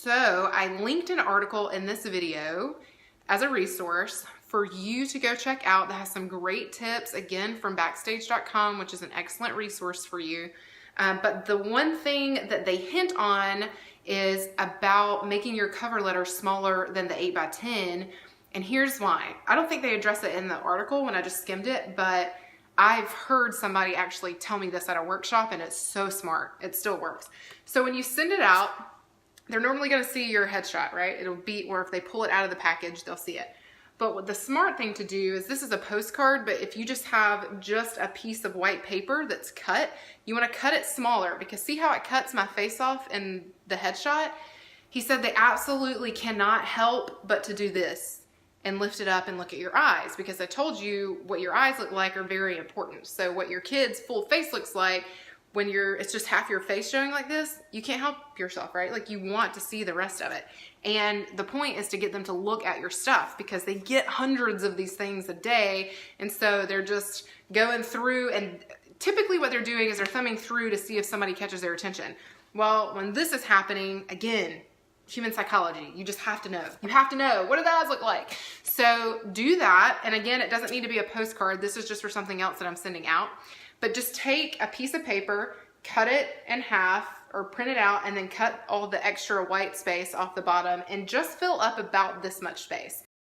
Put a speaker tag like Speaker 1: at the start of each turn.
Speaker 1: So I linked an article in this video as a resource for you to go check out that has some great tips, again, from Backstage.com, which is an excellent resource for you. But the one thing that they hint on is about making your cover letter smaller than the 8x10. And here's why. I don't think they address it in the article when I just skimmed it, but I've heard somebody actually tell me this at a workshop, and it's so smart. It still works. So when you send it out, they're normally going to see your headshot, right? It'll be, or if they pull it out of the package, they'll see it. But what the smart thing to do is, this is a postcard, but if you just have just a piece of white paper that's cut, you want to cut it smaller, because see how it cuts my face off in the headshot? He said they absolutely cannot help but to do this and lift it up and look at your eyes, because I told you what your eyes look like are very important. So what your kid's full face looks like when it's just half your face showing like this, you can't help yourself, right? Like, you want to see the rest of it. And the point is to get them to look at your stuff, because they get hundreds of these things a day. And so they're just going through, and typically what they're doing is they're thumbing through to see if somebody catches their attention. Well, when this is happening, again, human psychology, you just have to know. You have to know, what do the eyes look like? So do that. And again, it doesn't need to be a postcard. This is just for something else that I'm sending out. But just take a piece of paper, cut it in half or print it out, and then cut all the extra white space off the bottom and just fill up about this much space.